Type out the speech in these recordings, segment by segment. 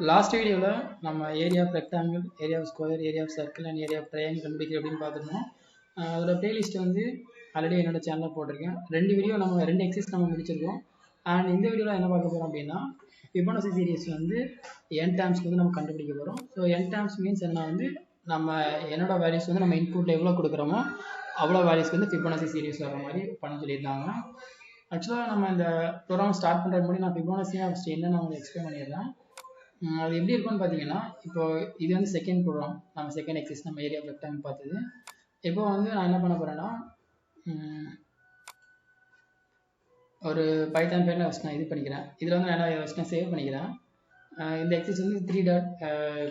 Last வீடியோவில் நம்ம area of rectangle, area of square, area of circle and area of triangle கண்டுபிடிக்கிற அப்படின்னு பார்த்துருந்தோம். அதோட பிளேலிஸ்ட் வந்து ஆல்ரெடி என்னோட சேனலில் போட்டிருக்கேன். 2 வீடியோ நம்ம 2 எக்ஸசைஸ் நம்ம முடிச்சிருக்கோம். அண்ட் இந்த வீடியோவில் என்ன பார்க்க போகிறோம் அப்படின்னா ஃபிபோனசி சீரிஸ் வந்து என் டேர்ம்ஸ்க்கு வந்து நம்ம கண்டுபிடிக்க போகிறோம். ஸோ என் டேர்ம்ஸ் மீன்ஸ் என்ன வந்து நம்ம என்னோட வேல்யூஸ் வந்து நம்ம இன்புட்டில் எவ்வளோ கொடுக்குறோமோ அவ்வளோ வேல்யூஸ்க்கு வந்து ஃபிபோனசி சீரிஸ் வர மாதிரி பண்ண சொல்லியிருந்தாங்க. ஆக்சுவலாக நம்ம இந்த ப்ரோக்ராம் ஸ்டார்ட் பண்ணுறதுக்கு முன்னாடி நான் ஃபிபோனசியாக ஃபஸ்ட்டு என்னென்னு உங்களுக்கு எக்ஸ்பிளைன் பண்ணிடுறேன். அது எப்படி இருக்குன்னு பார்த்தீங்கன்னா, இப்போ இது வந்து செகண்ட் ப்ரோக்ராம், நம்ம செகண்ட் எக்ஸசைஸ் நம்ம ஏரியா ஆஃப் ரெக்டாங்கிள் பார்த்தது. இப்போ வந்து நான் என்ன பண்ண போகிறேன்னா ஒரு பைத்தான் பேரில் ஃபஸ்ட் நான் இது பண்ணிக்கிறேன். இதில் வந்து நான் ஃபஸ்ட் நான் சேவ் பண்ணிக்கிறேன். இந்த எக்ஸசைஸ் வந்து 3 டாட்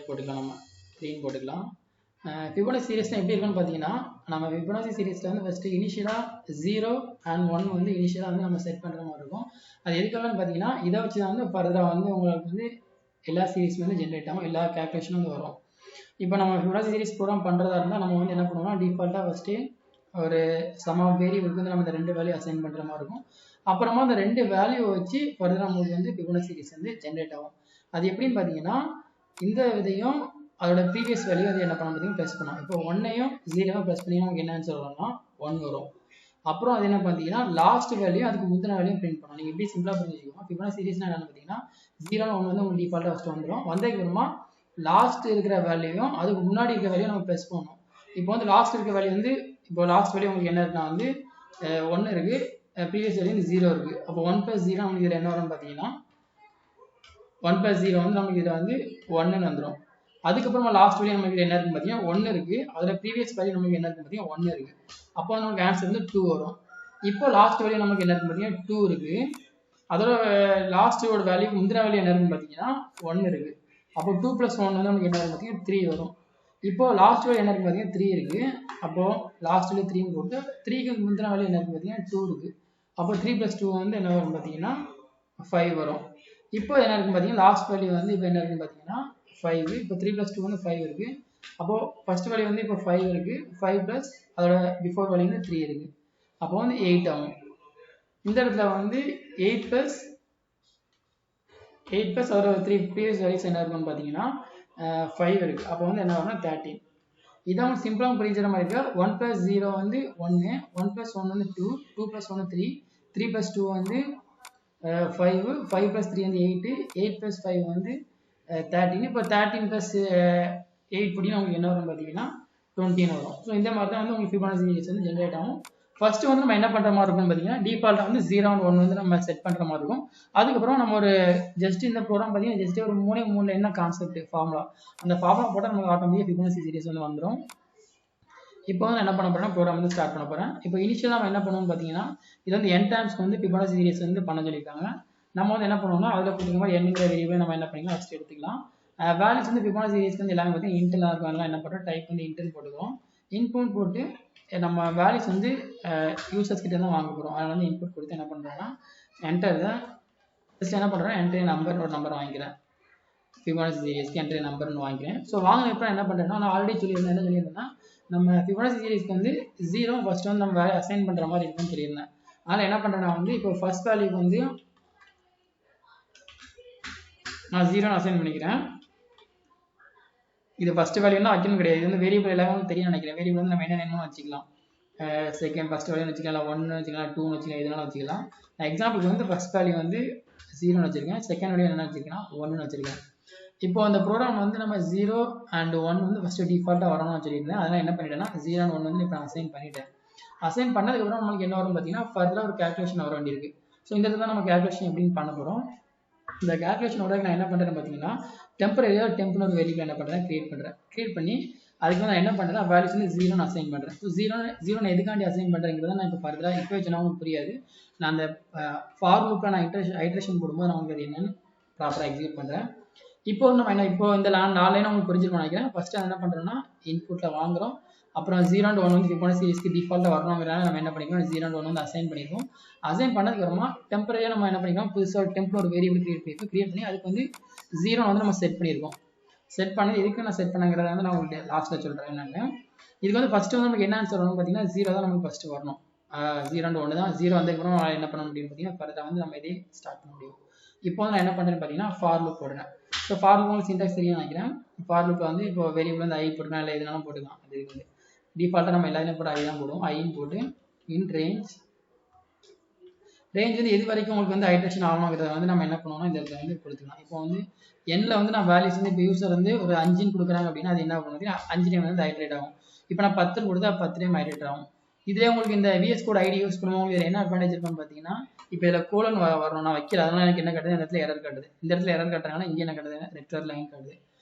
போட்டுக்கலாம், நம்ம 3 போட்டுக்கலாம். ஃபிபோனசி சீரிஸ்னால் எப்படி இருக்குன்னு பார்த்தீங்கன்னா, நம்ம ஃபிபோனசி சீரிஸில் வந்து ஃபஸ்ட்டு இனிஷியலாக 0 and 1 வந்து இனிஷியலாக வந்து நம்ம செட் பண்ணுற மாதிரி இருக்கும். அது எதுக்காகன்னு பார்த்தீங்கன்னா, இதை வச்சு தான் வந்து ஃபர்தராக வந்து உங்களுக்கு வந்து எல்லா சீரிஸ் வந்து ஜென்ரேட் ஆகும், எல்லா கேல்குலேஷனும் வந்து வரும். இப்போ நம்ம ஃபிபோனசி சீரிஸ் ப்ரோக்ராம் பண்ணுறதா இருந்தால் நம்ம வந்து என்ன பண்ணுவோம்னா, டிஃபால்ட்டாக ஃபஸ்ட்டு ஒரு சம் ஆஃப் வேரியபிளுக்கு வந்து நம்ம இந்த 2 வேல்யூ அசைன் பண்ணுற மாதிரி இருக்கும். அப்புறமா அந்த 2 வேல்யூவை வச்சு ஃபர்தராக நம்மளுக்கு வந்து ஃபிபோனசி சீரிஸ் வந்து ஜென்ரேட் ஆகும். அது எப்படின்னு பார்த்தீங்கன்னா, இந்த இதையும் அதோட ப்ரீவியஸ் வேல்யூ அது என்ன பண்ண பார்த்தீங்கன்னா ப்ளஸ் பண்ணும். இப்போ 1ஐயும் 0வையும் ப்ளஸ் பண்ணி நமக்கு என்ன ஆன்சர் வரும்னா 1 வரும். அப்புறம் அது என்ன பார்த்தீங்கன்னா லாஸ்ட் வேல்யூ அதுக்கு முந்தின வேல்யூ பிரிண்ட் பண்ணணும். நீங்கள் எப்படி சிம்பிளாக புரிஞ்சுக்கோங்க. ஃபிபோனசி சீரிஸ்னா என்னன்னு பார்த்தீங்கன்னா 0 1 வந்து உங்களுக்கு டிஃபால்ட்டாக ஃபஸ்ட்டு வந்துடும். வந்ததுக்கு அப்புறமா லாஸ்ட் இருக்கிற வேல்யூவும் அதுக்கு முன்னாடி இருக்கிற வேல்யூ நம்ம ப்ளஸ் பண்ணணும். இப்போ வந்து லாஸ்ட் இருக்கிற வேல்யூ வந்து இப்போ லாஸ்ட் வேல்யூ உங்களுக்கு என்ன இருக்குன்னா வந்து 1 இருக்குது, ப்ரீவியஸ் வேல்யூ வந்து 0 இருக்குது. அப்போ 1 + 0 நமக்கு இதில் என்ன வரும்னு பார்த்தீங்கன்னா 1 + 0 வந்து நமக்கு இதில் வந்து 1ன்னு வந்துடும். அதுக்கப்புறமா லாஸ்ட் வேல்யூ நமக்கு என்ன இருக்குன்னு பார்த்தீங்கன்னா 1 இருக்குது, அதில் ப்ரீவியஸ் வேல்யூ நமக்கு என்ன இருக்குன்னு பார்த்தீங்கன்னா 1 இருக்குது. அப்போ நமக்கு ஆன்சர் வந்து 2 வரும். இப்போ லாஸ்ட் வேல்யூ நமக்கு என்ன இருக்குன்னு பார்த்தீங்கன்னா 2 இருக்குது, அதோட லாஸ்ட்டோட வேல்யூக்கு முந்தின வேல்யூ என்ன இருக்குன்னு பார்த்தீங்கன்னா 1 இருக்குது. அப்போ 2 + 1 வந்து நமக்கு என்ன இருக்குன்னு பார்த்தீங்கன்னா 3 வரும். இப்போ லாஸ்ட் வேல்யூ என்ன இருக்குன்னு பார்த்தீங்கன்னா 3 இருக்குது. அப்போது லாஸ்ட் வேல்யூ 3 போட்டு 3க்கு முந்தின வேல்யூ என்ன இருக்குன்னு பார்த்தீங்கன்னா 2 இருக்குது. அப்போ 3 + 2 வந்து என்ன வரும் பார்த்தீங்கன்னா 5 வரும். இப்போ என்ன இருக்குன்னு பார்த்தீங்கன்னா லாஸ்ட் வேல்யூ வந்து இப்போ என்ன இருக்குன்னு பார்த்தீங்கன்னா 5. இப்போ 3 + 2 வந்து 5 இருக்குது. அப்போது ஃபர்ஸ்ட் வேல்யூ வந்து இப்போ 5 இருக்குது, 5 + அதோட பிஃபோர் வேல்யூ வந்து 3 இருக்குது. அப்போ வந்து 8 ஆகும். இந்த இடத்துல வந்து 8 + அதோட 3 ப்ரீவியஸ் வேல்யூஸ் என்ன இருக்குன்னு பார்த்தீங்கன்னா 5 இருக்குது. அப்போ வந்து என்ன வரும்னா 13. இதான் சிம்பிளாக புரிஞ்சுற மாதிரி இருக்கா. 1 + 0 வந்து 1, 1 + 1 வந்து 2, 2 + 1 3, 3 + 2 வந்து 5, 5 + 3 வந்து 8, 8 + 5 வந்து 13. இப்போ 13 + 8 படி நமக்கு என்ன வரும் பார்த்தீங்கன்னா 20 வரும். ஸோ இந்த மாதிரி தான் வந்து உங்களுக்கு ஃபிபோனசி சீரிஸ் வந்து ஜென்ரேட் ஆகும். ஃபர்ஸ்ட் வந்து நம்ம என்ன பண்ணுற மாதிரி இருக்கும்னு பார்த்தீங்கன்னா டிஃபால்ட்டாக வந்து 0 and 1 வந்து நம்ம செட் பண்ணுற மாதிரி இருக்கும். அதுக்கப்புறம் நம்ம ஒரு ஜஸ்ட் இந்த ப்ரோக்ராம் பார்த்தீங்கன்னா ஜஸ்ட் ஒரு 3 என்ன கான்செப்ட் ஃபார்முலா, அந்த ஃபார்முலா போட்டால் நமக்கு ஆட்டோமேட்டிக்காக ஃபிபோனசி சீரிஸ் வந்து வந்துடும். இப்போ வந்து என்ன பண்ண போகிறேன்னா ப்ரோக்ராம் வந்து ஸ்டார்ட் பண்ண போகிறேன். இப்போ இனிஷியலாக நம்ம என்ன பண்ணுவோம்னு பார்த்தீங்கன்னா இது வந்து n டைம்ஸ்க்கு வந்து ஃபிபோனசி சீரிஸ் வந்து பண்ண சொல்லியிருக்காங்க. நம்ம வந்து என்ன பண்ணுவோம்னா அதில் கொடுக்குற மாதிரி nங்கிற வேரியபிள் நம்ம என்ன பண்ணிக்கலாம் ஃபஸ்ட் எடுத்துக்கலாம். வேல்யூஸ் வந்து ஃபிபோனசி சீரிஸ்க்கு வந்து எல்லாமே பார்த்தீங்கன்னா இன்டெல்லாம் இருக்கும். அதெல்லாம் என்ன பண்ணுறோம் டைப் வந்து இன்டெல் போட்டுக்கிறோம். இன்புட் போட்டு நம்ம வேல்யூஸ் வந்து யூசர்ஸ் கிட்ட தான் வாங்க போகிறோம். அதனால வந்து இன்புட் கொடுத்து என்ன பண்ணுறோம்னா என்டர் தான் ஃபஸ்ட் என்ன பண்ணுறேன் என்டர் நம்பர் ஒரு நம்பர் வாங்கிக்கிறேன். ஃபிபோனசி சீரிஸ்க்கு என்டர் நம்பர்னு வாங்கிக்கிறேன். ஸோ வாங்கினப்பறம் என்ன பண்ணுறேன்னா நான் ஆல்ரெடி சொல்லியிருந்தேன், என்ன சொல்லியிருந்தேன்னா நம்ம ஃபிபோனசி சீரிஸ்க்கு வந்து 0 ஃபஸ்ட்டு வந்து நம்ம வேல்யூ அசைன் பண்ணுற மாதிரி இருக்குன்னு சொல்லியிருந்தேன். அதனால் என்ன பண்ணுறேன்னா வந்து இப்போ ஃபர்ஸ்ட் வேல்யூக்கு வந்து நான் 0 அசைன் பண்ணிக்கிறேன். இது ஃபர்ஸ்ட் வேல்யூனா வைக்கணும் கிடையாது, இது வந்து வேரியபிள் எல்லாமே தெரியும் நினைக்கிறேன். வேரியபிள் வந்து நம்ம என்ன வேணும்னு வச்சுக்கலாம். செகண்ட் ஃபர்ஸ்ட் வேல்யூ வச்சுக்கலாம், 1 வச்சுக்கலாம், 2 வச்சுக்கலாம், இதனால வச்சுக்கலாம். நான் எக்ஸாம்பிளுக்கு வந்து ஃபர்ஸ்ட் வேல்யூ வந்து 0 வச்சிருக்கேன், செகண்ட் வேல்யூ என்ன வச்சிருக்கேன்னா 1 வச்சிருக்கேன். இப்போ அந்த ப்ரோக்ராம் வந்து நம்ம 0 and 1 வந்து ஃபர்ஸ்ட் டிஃபால்ட்டாக வரணும்னு வச்சுருந்தேன். அதனால் என்ன பண்ணிட்டேன்னா 0 and 1 வந்து இப்போ நான் அசைன் பண்ணிட்டேன். அசைன் பண்ணதுக்கப்புறம் நம்மளுக்கு என்ன வரும் பார்த்தீங்கன்னா ஃபர்தராக ஒரு கேல்குலேஷன் வர வேண்டியிருக்கு. ஸோ இந்த இடத்துல நம்ம கேல்குலேஷன் எப்படின்னு பண்ண போகிறோம். இந்த கேல்குலேஷனோட நான் என்ன பண்ணுறேன்னு பார்த்தீங்கன்னா டெம்பரரியாக டெம்ப்னு ஒரு வேரியபிள் என்ன பண்ணுறேன் கிரியேட் பண்ணி அதுக்கு வந்து நான் என்ன பண்ணுறேன் வேல்யூஸ் வந்து 0 அசைன் பண்ணுறேன். ஸோ 0 நான் எதுக்காண்டி அசைன் பண்ணுறேங்கிறத நான் இப்போ ஃபர்தராக இப்போ வச்சுனா உங்களுக்கு புரியாது. நான் அந்த ஃபார் லூப்பில் நான் ஐட்ரேஷன் போடும்போது நான் உங்களுக்கு அது என்னென்னு ப்ராப்பராக எக்ஸிக்யூட் பண்ணுறேன். இப்போ நம்ம என்ன இப்போ இந்த 4 லைன் உங்களுக்கு புரிஞ்சிருக்கும் நினைக்கிறேன். ஃபஸ்ட்டு என்ன பண்ணுறோன்னா இன்புட்டில் வாங்குகிறோம். அப்புறம் 0 and 1 வந்து ஃபிபோனசி சீரிஸ்க்கு டிஃபால்ட்டாக வரணுங்கிறனால நம்ம என்ன பண்ணிக்கிறோம் 0 and 1 வந்து அசைன் பண்ணிடுவோம். அசைன் பண்ணதுக்கப்புறமா டெம்பரரியாக நம்ம என்ன பண்ணிக்கிறோம் புதுசாக டெம்ப்ல ஒரு வேரியபிள் கிரியேட் பண்ணி அதுக்கு வந்து 0 வந்து நம்ம செட் பண்ணியிருக்கோம். செட் பண்ணி இதுக்கு நான் செட் பண்ணங்கிறத வந்து நான் உங்களுக்கு லாஸ்ட்டில் சொல்கிறேன் என்னென்னு. இதுக்கு வந்து ஃபஸ்ட்டு வந்து நமக்கு என்ன ஆன்சர் வரணும் பார்த்தீங்கன்னா 0 தான் நமக்கு ஃபஸ்ட்டு வரணும். 0 and 1 தான். 0 வந்ததுக்கப்புறம் என்ன பண்ண முடியும் பார்த்தீங்கன்னா ஃபர்தராக வந்து நம்ம இதே ஸ்டார்ட் பண்ண முடியும். இப்போ வந்து நான் என்ன பண்ணுறேன்னு பார்த்தீங்கன்னா ஃபார் லூப் போடுறேன். ஸோ ஃபார் லூப் உங்களுக்கு சின்டாக்ஸ் தெரியும் நினைக்கிறேன். ஃபார் லூப் வந்து இப்போ வேரியபிள் வந்து ஐ போட்டுக்கலாம், இல்லை எதுனாலும் போட்டுக்கலாம். அது வந்து டிஃபால்ட்டாக நம்ம எல்லாருமே போட்டு ஐ தான் போடுவோம். ஐன்னு போட்டு இன் ரேஞ்ச் வந்து எது வரைக்கும் உங்களுக்கு வந்து ஐட்ரேஷன் ஆகணுங்கிறத வந்து நம்ம என்ன பண்ணுவோம்னா இந்த இடத்துல வந்து கொடுத்துக்கலாம். இப்போ வந்து எண்ணில் வந்து நான் வேல்யூஸ் வந்து இப்போ யூஸர் வந்து ஒரு 5 கொடுக்குறாங்க அப்படின்னா அது என்ன பண்ணுறது 5 டைம் வந்து ஹைட்ரேட் ஆகும். இப்போ நான் 10 கொடுத்தா 10 டைம் ஹைட்ரேட் ஆகும். இதே உங்களுக்கு இந்த விஎஸ் கோட் ஐடி யூஸ் பண்ணுவோம். இதில் என்ன அட்வான்டேஜ் இருக்குன்னு பார்த்தீங்கன்னா இப்போ இதில் கோலன் வரணும் நான் வைக்கல, அதனால எனக்கு என்ன காட்டுது, இந்த இடத்துல எரர் காட்டுது. இந்த இடத்துல எரர் காட்டுறாங்கன்னா இங்கே என்ன காட்டுது, ரெட் கலர் லைன் காட்டுது.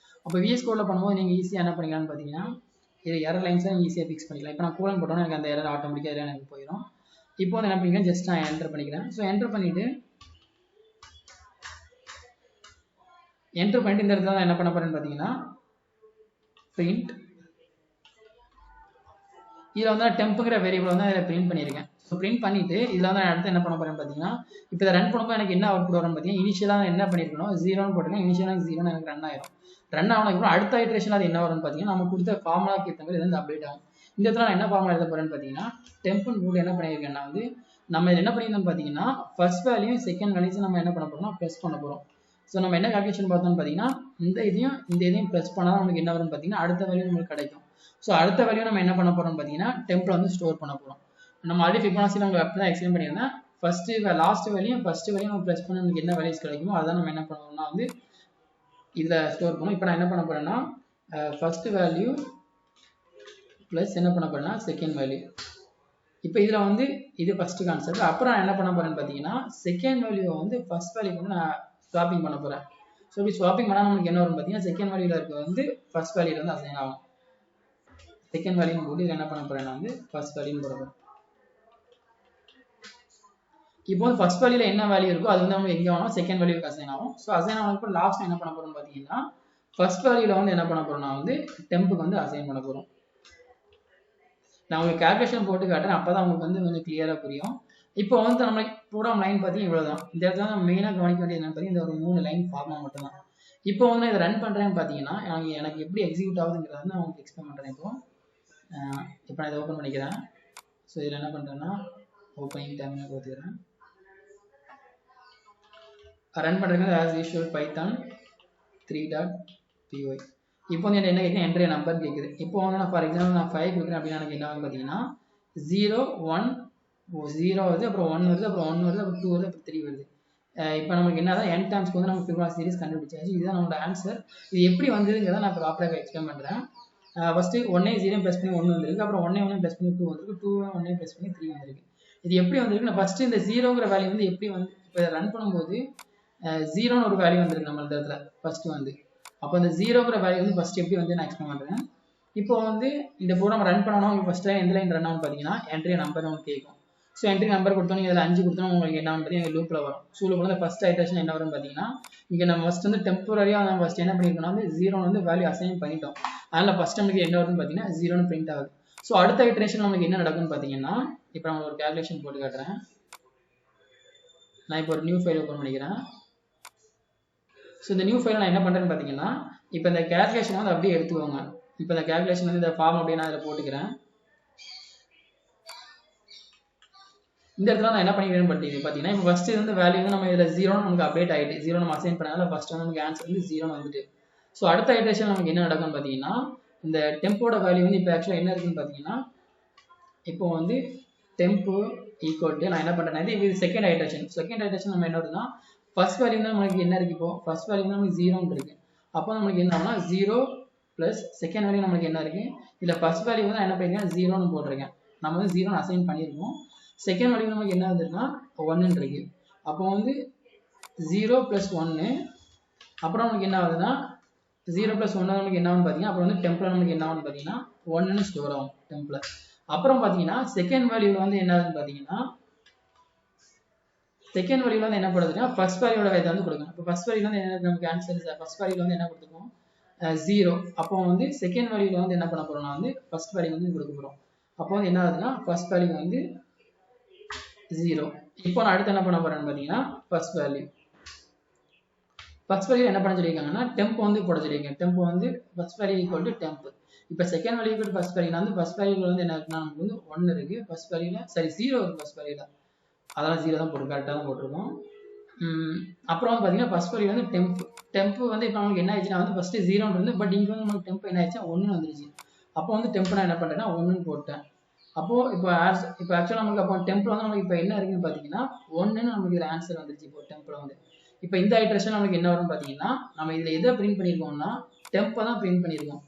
அப்போ விஎஸ் கோடில் பண்ணும்போது நீங்கள் ஈஸியாக என்ன பண்ணிக்கலாம்னு பார்த்தீங்கன்னா இது எரர் லைன்ஸை நீங்கள் ஈஸியாக ஃபிக்ஸ் பண்ணிக்கலாம். இப்போ நான் கோலன் போட்டோன்னா எனக்கு அந்த எரர் ஆட்டோமேட்டிக்காக எல்லாம் எனக்கு போயிடும். இப்போ வந்து என்ன பண்ணிக்கிறேன், ஜஸ்ட் நான் என்டர் பண்ணிக்கிறேன். ஸோ என்டர் பண்ணிவிட்டு இந்த இடத்துல நான் என்ன பண்ண போறேன்னு பார்த்தீங்கன்னா பிரிண்ட் இதில் வந்து நான் டெம்புங்கிற வேரியபிள் வந்து அதில் பிரிண்ட் பண்ணியிருக்கேன். ஸோ பிரிண்ட் பண்ணிவிட்டு இதில் வந்து நான் அடுத்து என்ன பண்ண போறேன்னு பார்த்தீங்கன்னா இப்போ இதை ரன் பண்ணும்போது எனக்கு என்ன அவுட்புட் வரும்னு பார்த்தீங்கன்னா இனிஷியலாக என்ன பண்ணியிருக்கணும் 0ன்னு போட்டிருக்கேன். இனிஷியலாக 0 எனக்கு ரன் ஆயிரும். ரன் ஆனதுக்கப்புறம் அடுத்த ஐட்ரேஷன் அது என்ன வரும்னு பார்த்தீங்கன்னா நம்ம கொடுத்த ஃபார்முலாக்கு ஏற்ற மாதிரி வந்து அப்டேட் ஆகும். இந்த இடத்துல நான் என்ன ஃபார்முலா எழுத போறேன்னு பார்த்தீங்கன்னா டெம்புன்னு கூட என்ன பண்ணியிருக்கேன்னா வந்து நம்ம இதில் என்ன பண்ணியிருந்தோம்னு பார்த்தீங்கன்னா ஃபர்ஸ்ட் வேல்யூ செகண்ட் வேல்யூஸ் நம்ம என்ன பண்ண போறோம்னா ப்ளஸ் பண்ண போகிறோம். ஸோ நம்ம என்ன கால்குலேஷன் பார்த்தோம்னு பார்த்தீங்கன்னா இந்த இதையும் ப்ளஸ் பண்ணால் நமக்கு என்ன வரும்னு பார்த்தீங்கன்னா அடுத்த வேல்யூ நமக்கு கிடைக்கும். ஸோ அடுத்த வேல்யூ நம்ம என்ன பண்ண போறோம்னு பார்த்தீங்கன்னா டெம்பில் வந்து ஸ்டோர் பண்ண போகிறோம். நம்ம ஆல்ரெடி ஃபிபனாசியில் உங்களுக்கு அப்படி தான் எக்ஸ்பிளைன் பண்ணியிருந்தேன். லாஸ்ட் வேல்யூ நம்ம ப்ளஸ் பண்ண நமக்கு என்ன வேல்யூஸ் கிடைக்குமோ அதான் நம்ம என்ன பண்ணுவோம்னா வந்து இதில் ஸ்டோர் பண்ணுவோம். இப்போ நான் என்ன பண்ண போறேன்னா ஃபர்ஸ்ட் வேல்யூ ப்ளஸ் என்ன பண்ண போறேன்னா செகண்ட் வேல்யூ. இப்போ இதில் வந்து இது ஃபர்ஸ்ட் கான்செப்ட். அப்புறம் நான் என்ன பண்ண போறேன்னு பார்த்தீங்கன்னா செகண்ட் வேல்யூவை வந்து ஃபர்ஸ்ட் வேல்யூ வந்து நான் ஸ்வாப்பிங் பண்ண போறேன். ஸோ இப்படி ஸ்வாப்பிங் பண்ணால் நமக்கு என்ன வரும் பார்த்தீங்கன்னா செகண்ட் வேல்யூவில் இருக்க வந்து ஃபர்ஸ்ட் வேல்யூல வந்து அசைன் ஆகும். செகண்ட் வேல்யூ போட்டு இதில் என்ன பண்ண போறேன் நான் வந்து ஃபர்ஸ்ட் வேல்யூன்னு போட போறேன். இப்போ வந்து ஃபர்ஸ்ட் வேல்யூல என்ன வேல்யூ இருக்கோ அது வந்து நம்ம எங்கே ஆகும் செகண்ட் வேல்யூக்கு அசைன் ஆகும். ஸோ அசைன் ஆனதுக்கு லாஸ்ட் என்ன பண்ண போறோம்னு பார்த்தீங்கன்னா ஃபர்ஸ்ட் வேல்யூல வந்து என்ன பண்ண போறோம்னா வந்து டெம்புக்கு வந்து அசைன் பண்ண போறோம். நான் உங்களுக்கு கால்குலேஷன் போட்டு காட்டுறேன், அப்பதான் உங்களுக்கு வந்து கொஞ்சம் கிளியரா புரியும். இப்போ வந்து நம்ம ப்ரோக்ராம் லைன் பார்த்தீங்கன்னா இவ்வளவுதான். இந்த இடத்துல நம்ம மெயினாக கவனிக்க வேண்டியது என்னன்னு பார்த்தீங்கன்னா இந்த ஒரு 3 லைன் ஃபார்மா மட்டும்தான். இப்போ வந்து இதை ரன் பண்றேன்னு பார்த்தீங்கன்னா எனக்கு எப்படி எக்ஸிக்யூட் ஆகுதுங்கிறத வந்து நான் உங்களுக்கு எக்ஸ்பிளைன் பண்றேன். இப்போ நான் இதை ஓப்பன் பண்ணிக்கிறேன். ஸோ இதில் என்ன பண்றேன்னா ஓப்பனிங் டெர்மினல் கொடுத்துக்கிறேன். ரன் பண்றதுக்கு ஆஸ் யூஷுவல் பைத்தான் 3.py. இப்போ வந்து என்ன கேட்குது என்ட்ரி நம்பர் கேட்குது. இப்போ வந்து நான் ஃபார் எக்ஸாம்பிள் நான் 5 கொடுக்குறேன் அப்படின்னா எனக்கு என்ன ஆகும் பார்த்தீங்கன்னா 0 1 0 வருது, அப்புறம் 1 வருது, அப்புறம் 1 வருது, அப்புறம் 2 வருது, அப்புறம் 3 வருது. இப்போ நமக்கு என்னதான் n டைம்ஸ்க்கு வந்து நம்ம ஃபிபனாசி சீரிஸ் கண்டுபிடிச்சாச்சு. இதுதான் நம்மளோட ஆன்சர். இது எப்படி வந்ததுங்கிறத நான் ப்ராப்பராக எக்ஸ்பிளைன் பண்ணுறேன். ஃபர்ஸ்ட் 1 0 ப்ளஸ் பண்ணி 1 வந்திருக்கு, அப்புறம் 1 1 ப்ளஸ் பண்ணி 2 வந்திருக்கு, 2 1 ப்ளஸ் பண்ணி 3 வந்திருக்கு. இது எப்படி வந்திருக்கு, நான் ஃபர்ஸ்ட் இந்த 0ங்கிற வேல்யூ வந்து எப்படி வந்து இப்போ ரன் பண்ணும்போது 0ன்னு ஒரு வேல்யூ வந்திருக்கு நம்ம இந்த இடத்துல ஃபர்ஸ்ட் வந்து. அப்போ அந்த 0ங்கிற வேல்யூ வந்து ஃபர்ஸ்ட் எப்படி வந்து நான் எக்ஸ்பிளைன் பண்ணுறேன். இப்போ வந்து இந்த ப்ரோக்ராம் ரன் பண்ணணும் ஃபர்ஸ்ட் லைன் எந்த லைன் ரன் ஆகும் பார்த்தீங்கன்னா என்ட்ரி நம்பர் உங்களுக்கு கேட்கும். ஸோ என்ட்ரி நம்பர் கொடுத்தோம் இதில் 5 கொடுத்தோம் உங்களுக்கு என்ன பண்ணுறது எங்கள் லூப்பில் வரும். ஸோ லூப்பில் வந்து ஃபர்ஸ்ட் ஐட்ரேஷன் என்ன வரும் பார்த்தீங்கன்னா இங்கே நம்ம ஃபர்ஸ்ட் வந்து டெம்பரரியாக நம்ம ஃபர்ஸ்ட் என்ன பண்ணியிருக்கோம்னா வந்து 0 வந்து வேல்யூ அசைன் பண்ணிட்டோம். அதனால் ஃபர்ஸ்ட் நமக்கு என்ன வருதுன்னு பார்த்தீங்கன்னா 0ன்னு பிரிண்ட் ஆகுது. ஸோ அடுத்த ஐட்ரேஷன் நமக்கு என்ன நடக்கும்னு பார்த்தீங்கன்னா இப்போ நான் ஒரு கால்குலேஷன் போட்டு காட்டுறேன். நான் இப்போ ஒரு நியூ ஃபைல் ஓப்பன் பண்ணிக்கிறேன். ஸோ இந்த நியூ ஃபைல் நான் என்ன பண்ணுறேன்னு பார்த்தீங்கன்னா இப்போ இந்த கால்குலேஷன் வந்து அப்படியே எடுத்துக்கோங்க. இப்போ இந்த கால்குலேஷன் வந்து இந்த ஃபார்ம் அப்படியே நான் அதில் போட்டுக்கிறேன். இந்த இடத்துல நான் என்ன பண்ணிக்கிறேன்னு பார்த்தீங்கன்னா இப்போ ஃபர்ஸ்ட் வந்து வேல்யூ வந்து நம்ம இதில் 0 நமக்கு அப்டேட் ஆகிட்டு 0 நம்ம அசைன் பண்ணால ஃபர்ஸ்ட் வந்து நமக்கு ஆன்சர் வந்து 0 வந்துட்டு. ஸோ அடுத்த ஐட்ரேஷன் நமக்கு என்ன நடக்கும்னு பார்த்தீங்கன்னா இந்த டெம்போட வேல்யூ வந்து இப்போ ஆக்சுவலாக என்ன இருக்குன்னு பார்த்தீங்கன்னா இப்போ வந்து டெம்போ ஈக்குவல் டு நான் என்ன பண்ணுறேன் இது செகண்ட் ஐட்ரேஷன் நம்ம என்ன வருதுன்னா ஃபர்ஸ்ட் வேல்யூ தான் நமக்கு என்ன இருக்கு. இப்போ ஃபர்ஸ்ட் வேல்யூ வந்து நமக்கு 0 இருக்கு. அப்போ நமக்கு என்ன ஆகும்னா 0 ப்ளஸ் செகண்ட் வேல்யூ நமக்கு என்ன இருக்கு. இதில் ஃபர்ஸ்ட் வேல்யூ வந்து என்ன பண்ணிருக்கேன் 0ன்னு போட்டிருக்கேன். நம்ம வந்து 0 அசைன் பண்ணியிருக்கோம். செகண்ட் வேல்யூ நமக்கு என்ன வந்துருக்குன்னா 1 இருக்கு. அப்போ வந்து 0 ப்ளஸ் 1 அப்புறம் நமக்கு என்ன ஆகுதுன்னா 0 ப்ளஸ் 1 நமக்கு என்ன ஆகுன்னு பார்த்தீங்கன்னா அப்புறம் வந்து டெம்பில் நமக்கு என்ன ஆகுன்னு பார்த்தீங்கன்னா 1ன்னு ஸ்டோர் ஆகும் டெம்பில். அப்புறம் பார்த்தீங்கன்னா செகண்ட் வேல்யூவில் வந்து என்ன ஆகுதுன்னு பார்த்தீங்கன்னா செகண்ட் வேல்யூல வந்து என்ன பண்ணுதுன்னா ஃபர்ஸ்ட் வேல்யூவோட வேல்யூ வந்து கொடுக்கணும். இப்போ ஃபர்ஸ்ட் வேல்யூல வந்து என்ன நமக்கு ஆன்சர் ஃபர்ஸ்ட் வேல்யூல வந்து என்ன கொடுத்துருக்கோம் 0. அப்போ வந்து செகண்ட் வேல்யூல வந்து என்ன பண்ண போறோம்னா வந்து ஃபர்ஸ்ட் வேல்யூ வந்து கொடுக்க போறோம். அப்போ வந்து என்ன ஆகுதுன்னா ஃபர்ஸ்ட் வேல்யூ வந்து 0. இப்போ நான் அடுத்து என்ன பண்ண போறேன்னு பார்த்தீங்கன்னா ஃபர்ஸ்ட் வேல்யூ என்ன பண்ண சொல்லியிருக்காங்கன்னா டெம்ப் வந்து போட சொல்லியிருக்கேன். டெம்ப் வந்து first value equal to temp. இப்போ செகண்ட் வேல்யூ ஈக்குவல் ஃபர்ஸ்ட் வேல்யூல வந்து ஃபர்ஸ்ட் வேல்யூல வந்து என்ன இருக்குன்னா நமக்கு வந்து 1 இருக்கு. ஃபர்ஸ்ட் வேல்யூல சரி 0 இருக்கு ஃபர்ஸ்ட் வேல்யூல. அதெல்லாம் 0 தான் போட்டு கரெக்டாக தான் போட்டிருக்கோம். அப்புறம் வந்து பார்த்தீங்கன்னா ஃபர்ஸ்ட் வேல்யூ வந்து டெம்ப் வந்து இப்போ நமக்கு என்ன ஆயிடுச்சுன்னா வந்து ஃபர்ஸ்ட் 0 இருந்து பட் இங்கே வந்து நமக்கு டெம்ப் என்ன ஆயிடுச்சு 1 வந்துருச்சு. அப்போ வந்து டெம்ப் நான் என்ன பண்ணுறேன்னா 1 போட்டேன். அப்போ இப்போ ஆக்சுவலாக நமக்கு அப்போ டெம்ப்ல வந்து நமக்கு இப்போ என்ன இருக்குன்னு பார்த்தீங்கன்னா 1 நமக்கு இதில் ஆன்சர் வந்துருச்சு. இப்போ டெம்ப்ல வந்து இப்போ இந்த ஐட்ரேஷன் நமக்கு என்ன வரும்னு பார்த்தீங்கன்னா நம்ம இதில் எதை பிரிண்ட் பண்ணியிருக்கோம்னா டெம்பை தான் பிரிண்ட் பண்ணியிருக்கோம்.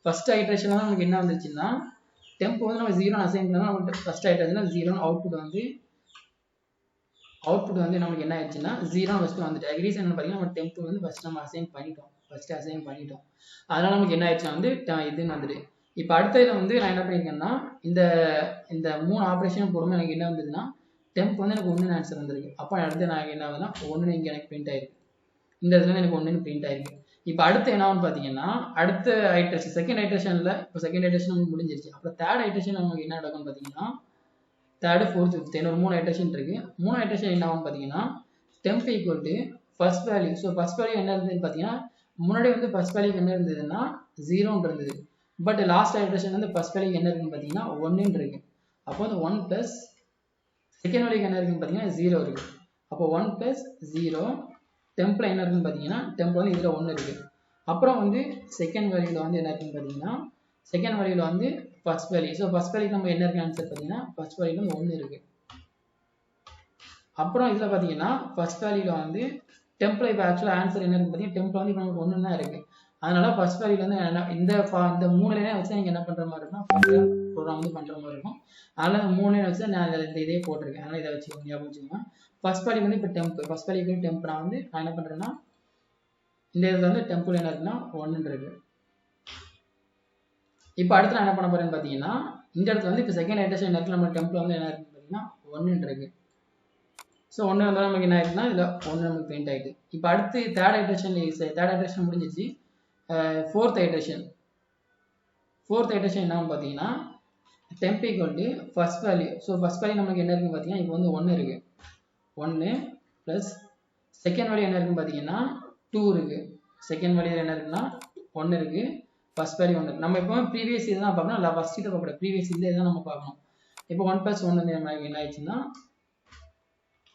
ஃபர்ஸ்ட் ஐட்ரேஷன் தான் நமக்கு என்ன வந்துருச்சுன்னா டெம்ப் வந்து நம்ம 0 அசைன் பண்ணால் நமக்கு ஃபர்ஸ்ட் ஐட்ரேஷன் 0 அவுட்புட் வந்து நமக்கு என்ன ஆயிடுச்சுன்னா 0 ஃபர்ஸ்ட் வந்துட்டு. ரீசன் என்ன பார்த்தீங்கன்னா நம்ம டெம்ப் வந்து ஃபர்ஸ்ட் நம்ம அசைன் பண்ணிட்டோம். அதனால நமக்கு என்ன ஆயிடுச்சுன்னா வந்து இதுன்னு வந்துட்டு. இப்போ அடுத்தது வந்து நான் என்ன பண்ணியிருக்கேன்னா இந்த 3 ஆப்ரேஷன் போடும்போது எனக்கு என்ன வந்ததுன்னா டெம்ப் வந்து எனக்கு 1 ஆன்சர் வந்திருக்கு. அப்போ அடுத்து நான் என்ன ஆகுதுன்னா 1 இங்கே எனக்கு பிரிண்ட் ஆயிருக்கு. இந்த இடத்துல எனக்கு 1 பிரிண்ட் ஆயிருக்கு. இப்போ அடுத்து என்னன்னு பார்த்தீங்கன்னா அடுத்த ஐட்ரேஷன் செகண்ட் ஐட்ரேஷனில் இப்போ செகண்ட் ஐட்ரேஷன் நமக்கு முடிஞ்சிருச்சு. அப்புறம் தேர்ட் ஐட்ரேஷன் நமக்கு என்ன நடக்கும்னு பார்த்தீங்கன்னா தேர்டு ஃபோர்த் ஃபிஃப்த் இன்னொரு 3 ஐட்ரேஷன் இருக்கு. 3 ஐட்ரேஷன் என்ன ஆகும்னு பார்த்தீங்கன்னா temp equal to first value. So first value என்ன இருந்ததுன்னு பார்த்தீங்கன்னா முன்னாடி வந்து ஃபர்ஸ்ட் வேல்யூ என்ன இருந்ததுன்னா 0 இருந்தது. பட் லாஸ்ட் ஐட்ரேஷன் வந்து ஃபர்ஸ்ட் வேல்யூ என்ன இருக்குன்னு பார்த்தீங்கன்னா 1 இருக்கு. அப்போ வந்து 1 பிளஸ் செகண்ட் வேல்யூ என்ன இருக்குன்னு பார்த்தீங்கன்னா 0 இருக்கு. அப்போ 1 பிளஸ் 0 டெம்ப்ல என்ன இருக்குன்னு பார்த்தீங்கன்னா டெம்ப் வந்து இதில் 1 இருக்கு. அப்புறம் வந்து செகண்ட் வேல்யூல வந்து என்ன இருக்குன்னு பார்த்தீங்கன்னா செகண்ட் வேல்யூல வந்து first value. So first value நம்ம என்ன இருக்கு ஆன்சர் பார்த்தீங்கன்னா ஃபர்ஸ்ட் வேல்யூல வந்து 1 இருக்கு. அப்புறம் இதில் பார்த்தீங்கன்னா ஃபர்ஸ்ட் வேல்யூல வந்து டெம்ப்ல இப்போ ஆக்சுவலாக ஆன்சர் என்ன இருக்கு பார்த்தீங்கன்னா டெம்ப்ல வந்து இப்போ நமக்கு 1 தான் இருக்கு. அதனால ஃபர்ஸ்ட் வேல்யூல வந்து இந்த 3 லைனை வச்சு நீங்கள் என்ன பண்ணுற மாதிரி இருக்கும்னா ப்ரோக்ராம் வந்து பண்ணுற மாதிரி இருக்கும். அதனால இந்த 3 லைனை வச்சு நான் இந்த இதே போட்டிருக்கேன். அதனால இதை வச்சுக்கோங்க, ஞாபகம் வச்சுக்கோங்க. ஃபர்ஸ்ட் வேல்யூ வந்து இப்போ டெம்ப் ஃபர்ஸ்ட் வேல்யூ டெம்ப் நான் என்ன பண்ணுறேன்னா இந்த இதில் வந்து டெம்ப்ல என்ன இருக்குன்னா 1 இருக்கு. இப்போ அடுத்து நான் என்ன பண்ண போறேன்னு பார்த்தீங்கன்னா இந்த இடத்துல வந்து இப்போ செகண்ட் ஐட்ரேஷன் என்ன இருக்கு நம்ம டெம்ப்ல வந்து என்ன இருக்குன்னு பார்த்தீங்கன்னா 1 இருக்கு. ஸோ 1 வந்தால் நமக்கு என்ன ஆயிருக்குன்னா இதில் 1 நமக்கு பிரிண்ட் ஆயிடுது. இப்போ அடுத்து தேர்ட் ஐட்ரேஷன் முடிஞ்சிச்சு. ஃபோர்த் ஐட்ரேஷன் என்னன்னு பார்த்தீங்கன்னா temp equal to first value. So first value நமக்கு என்ன இருக்குன்னு பார்த்தீங்கன்னா இப்போ வந்து 1 இருக்கு. 1 ப்ளஸ் செகண்ட் வேல்யூ என்ன இருக்குன்னு பார்த்தீங்கன்னா 2 இருக்கு. செகண்ட் வேல்யூ என்ன இருக்குன்னா 1 இருக்கு. ஃபர்ஸ்ட் வேல்யூ 1 நம்ம இப்போ ப்ரீவியஸ் இது தான் பார்க்கணும். இல்லை ஃபர்ஸ்ட் இதை பார்க்கணும். ப்ரீவியஸ் இதே தான் நம்ம பார்க்கணும். இப்போ 1 + 1 வந்து என்ன ஆயிடுச்சுன்னா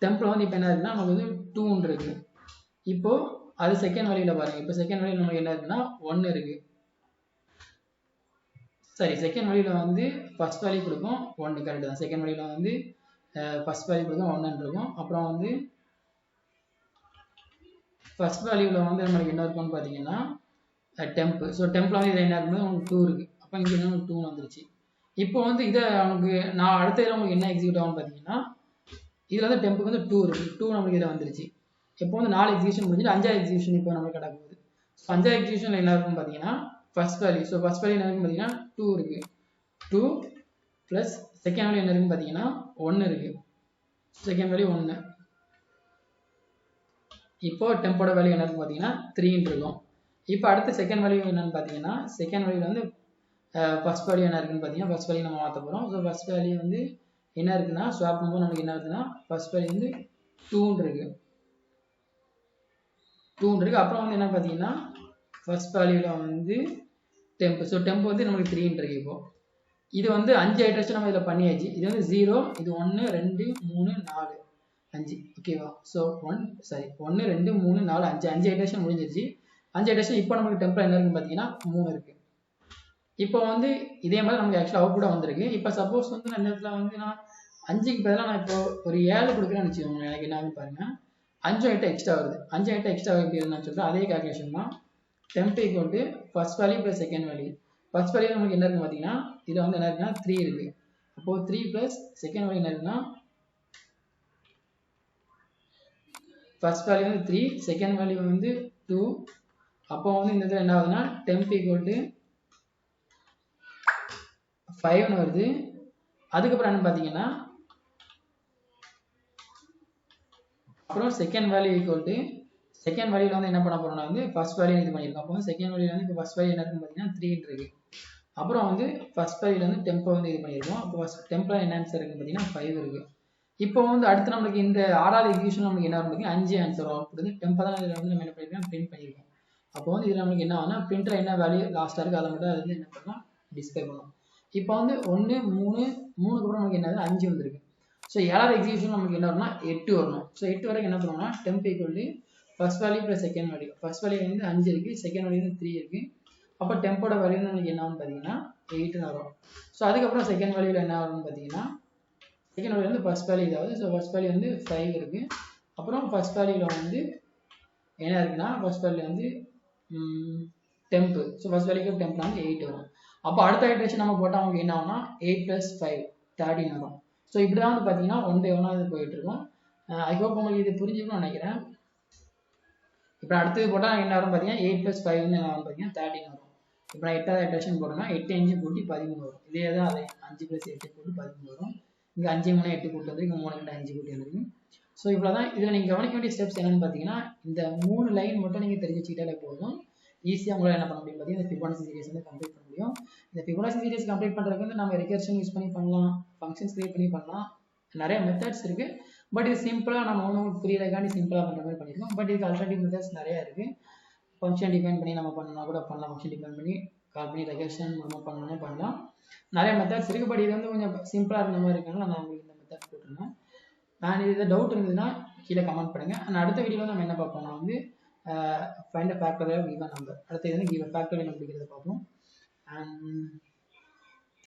டெம்ப்ல வந்து இப்போ என்ன இருக்குன்னா நமக்கு வந்து 2 இருக்கு. இப்போ அது செகண்ட் வேல்யூல பாருங்க. இப்போ செகண்ட் வேல்யூ நமக்கு என்ன இருக்குன்னா 1 இருக்கு. சரி, செகண்ட் வேல்யூல வந்து ஃபர்ஸ்ட் வேல்யூ கொடுக்கும் 1 கரெக்ட் தான். செகண்ட் வேல்யூல வந்து ஃபர்ஸ்ட் வேல்யூ கொடுக்கும் 1 இருக்கும். அப்புறம் வந்து ஃபர்ஸ்ட் வேல்யூல வந்து நமக்கு என்ன இருக்கும்னு பார்த்தீங்கன்னா டெம்ப். ஸோ டெம்ப்ல வந்து இதில் என்ன இருக்குன்னா உங்களுக்கு 2 இருக்கு. அப்போ இங்கே என்ன 2 வந்துருச்சு. இப்போ வந்து இதை நமக்கு நான் அடுத்த இதில் உங்களுக்கு என்ன எக்ஸிக்யூட் ஆகும்னு பார்த்தீங்கன்னா இதில் வந்து டெம்ப்புக்கு வந்து 2 இருக்கு. 2 நமக்கு இதில் வந்துருச்சு. இப்போ வந்து 4 எக்ஸிக்யூஷன் முடிஞ்சிட்டு 5வது எக்ஸிக்யூஷன் இப்போ நமக்கு கிடக்க போகுது. ஸோ 5வது எக்ஸிக்யூஷன் என்ன இருக்குன்னு பார்த்தீங்கன்னா first value. So first value என்ன இருக்குன்னு பார்த்தீங்கன்னா 2 இருக்கு. 2 ப்ளஸ் செகண்ட் வேல்யூ என்ன இருக்குன்னு பார்த்தீங்கன்னா 1 இருக்கு. Second value 1. இப்போ டெம்போட வேல்யூ என்ன இருக்குன்னு பார்த்தீங்கன்னா 3 இருக்கும். இப்போ அடுத்த செகண்ட் வேல்யூ என்னன்னு பார்த்தீங்கன்னா செகண்ட் வேல்யூ வந்து ஃபர்ஸ்ட் வேல்யூ என்ன இருக்குன்னு பார்த்தீங்கன்னா ஃபர்ஸ்ட் வேல்யூ நம்ம மாற்ற போகிறோம். ஸோ ஃபர்ஸ்ட் வேல்யூ வந்து என்ன இருக்குன்னா ஸ்வாப் பண்ணும்போது நமக்கு என்ன இருக்குன்னா ஃபர்ஸ்ட் வேல்யூ வந்து 2 இருக்கு. அப்புறம் வந்து என்ன பார்த்தீங்கன்னா ஃபர்ஸ்ட் வேல்யூல வந்து டெம்ப். ஸோ டெம்ப் வந்து நமக்கு 3 இருக்கு. இப்போ இது வந்து 5 ஐட்ரேஷன் நம்ம இதில் பண்ணியாச்சு. இது வந்து 0, இது 1 2 3 4 5 ஓகேவா. ஸோ 1 2 3 4 5 ஐட்ரேஷன் முடிஞ்சிருச்சு. 5 ஐட்ரேஷன் இப்போ நமக்கு டெம்ப்ல என்ன இருக்குன்னு பார்த்தீங்கன்னா 3 இருக்கு. இப்போ வந்து இதே மாதிரி நமக்கு ஆக்சுவலாக அவுட் கூட வந்திருக்கு. இப்போ சப்போஸ் வந்து இந்த இடத்துல வந்து நான் 5க்கு பதிலாக நான் இப்போ ஒரு 7 கொடுக்குறேன்னு வச்சுக்கோங்க. எனக்கு என்ன ஆகுதுன்னு பாருங்க 5 ஐட்டம் எக்ஸ்ட்ரா வருது. 5 ஐட்டம் எக்ஸ்ட்ரா எப்படி நான் சொல்கிறேன் அதே கால்குலேஷன் தான். Temp equal to first value plus second value. First value நமக்கு என்ன இருக்குன்னு பார்த்தீங்கன்னா இதில் வந்து என்ன இருக்குன்னா 3 இருக்கு. அப்போ 3 ப்ளஸ் செகண்ட் வேல்யூ என்ன இருக்குன்னா ஃபர்ஸ்ட் வேல்யூ வந்து 3, செகண்ட் வேல்யூ வந்து 2. அப்போ வந்து இந்த இதில் என்ன ஆகுதுன்னா டெம்ப் ஈக்குவல் டு 5 வருது. அதுக்கப்புறம் என்ன பார்த்தீங்கன்னா அப்புறம் second value equal to second வேல்யூல வந்து என்ன பண்ண போறோம்னா வந்து ஃபர்ஸ்ட் வேல்யூ இது பண்ணியிருக்கோம். அப்போ வந்து செகண்ட் வேல்யூல வந்து இப்போ ஃபர்ஸ்ட் வேல்யூ என்ன இருக்குன்னு பார்த்தீங்கன்னா 3 இருக்கு. அப்புறம் வந்து ஃபர்ஸ்ட் வேல்யூல வந்து டெம்போ வந்து இது பண்ணியிருக்கோம். அப்போ ஃபர்ஸ்ட் டெம்போ என்ன ஆன்சர் இருக்குன்னு பார்த்தீங்கன்னா 5 இருக்கு. இப்போ வந்து அடுத்து நம்மளுக்கு இந்த 6வது எக்ஸிக்யூஷன் நமக்கு என்ன வரும் 5 ஆன்சர் வரும். அப்படி டெம்போ தான் இதில் வந்து நம்ம என்ன பண்ணியிருக்கோம் பிரிண்ட் பண்ணியிருக்கோம். அப்போ வந்து இதில் நமக்கு என்ன ஆகும்னா பிரிண்டர் என்ன வேல்யூ லாஸ்ட்டாக இருக்குது அதை மட்டும் அது வந்து என்ன பண்ணலாம் டிஸ்பிளே பண்ணலாம். இப்போ வந்து 1 3 3க்கு அப்புறம் நமக்கு என்னது 5 வந்திருக்கு. ஸோ 7வது எக்ஸிக்யூஷன் நமக்கு என்ன வரும்னா 8 வரணும். ஸோ 8 வரைக்கும் என்ன பண்ணுவோம்னா temp equal to first value plus second value. First value வந்து 5 இருக்குது, செகண்ட் வேல்யூ வந்து 3 இருக்குது. அப்போ டெம்போட வேல்யூ நமக்கு என்ன ஆகும்னு பார்த்தீங்கன்னா 8ன்னு வரும். ஸோ அதுக்கப்புறம் செகண்ட் வேல்யூவில் என்ன வரும்னு பார்த்தீங்கன்னா செகண்ட் வேல்யூ வந்து ஃபர்ஸ்ட் வேல்யூ இதாவது. ஸோ ஃபர்ஸ்ட் வேல்யூ வந்து 5 இருக்குது. அப்புறம் ஃபர்ஸ்ட் வேல்யூவில் வந்து என்ன இருக்குன்னா ஃபர்ஸ்ட் வேல்யூ வந்து டெம்ப். ஸோ ஃபர்ஸ்ட் வேல்யூக்கு டெம்பில் வந்து 8 வரும். அப்போ அடுத்த ஐட்ரேஷன் நம்ம போட்டால் நமக்கு என்ன ஆகும்னா 8 + 5 13 வரும். ஸோ இப்படி தான் வந்து பார்த்தீங்கன்னா 1 by 1 இது போயிட்டுருக்கும். ஐ ஹோப் உங்களுக்கு இது புரிஞ்சுக்கணும்னு நினைக்கிறேன். இப்போ அடுத்தது போட்டால் என்ன வரும் பார்த்தீங்கன்னா 8 + 5 வந்து என்ன வரும் பார்த்தீங்கன்னா 13 வரும். இப்போ நான் 8வது ஐட்ரேஷன் போட்டோம்னா 8 5 கூட்டி 13 வரும். இதே தான் அதே 5 + 8 கூட்டி 13 வரும். இங்கே 5 3 8 கூட்டி வந்து இங்கே 3 2 5 கூட்டி வந்துருக்கு. ஸோ இவ்வளோ தான். இதில் நீங்கள் கவனிக்க வேண்டிய ஸ்டெப்ஸ் என்னென்னு பார்த்தீங்கன்னா இந்த 3 லைன் மட்டும் நீங்கள் தெரிஞ்சு வச்சுக்கிட்டாலே போதும். ஈஸியாக உங்களால் என்ன பண்ண முடியும் பார்த்தீங்கன்னா இந்த ஃபிபோனசி சீரிஸ் வந்து கம்ப்ளீட் பண்ண முடியும். இந்த ஃபிபோனசி சீரிஸ் கம்ப்ளீட் பண்ணுறதுக்கு வந்து நம்ம ரெகர்ஷன் யூஸ் பண்ணி பண்ணலாம், ஃபங்க்ஷன்ஸ் கிரியேட் பண்ணி பண்ணலாம், நிறைய மெத்தட்ஸ் இருக்குது. பட் இது சிம்பிளாக நம்ம ஒன்றும் புரியறதுக்காண்டி சிம்பிளாக பண்ணுற மாதிரி பண்ணியிருக்கோம். பட் இதுக்கு ஆல்டர்னேட்டிவ் மெத்தட்ஸ் நிறையா இருக்குது. ஃபங்க்ஷன் டிஃபைன் பண்ணி நம்ம பண்ணலாம் கூட பண்ணலாம், ஃபங்க்ஷன் டிஃபைன் பண்ணி கால் பண்ணி ரெகர்ஷன் மூலமாக பண்ணணும் பண்ணலாம், நிறைய மெத்தட்ஸ் இருக்குது. பட் இது வந்து கொஞ்சம் சிம்பிளாக இருந்த மாதிரி இருக்கனால நான் உங்களுக்கு இந்த மெத்தட் போட்டிருந்தேன். நான் இது டவுட் இருந்ததுன்னா கீழே கமெண்ட் பண்ணுங்கள். அண்ட் அடுத்த வீடியோவில் நம்ம என்ன பார்ப்போம்னா வந்து find a factorial given number. அடுத்து வந்து கிவன் ஃபேக்டரியல் கண்டுபிடிக்கிறத பார்ப்போம். அண்ட்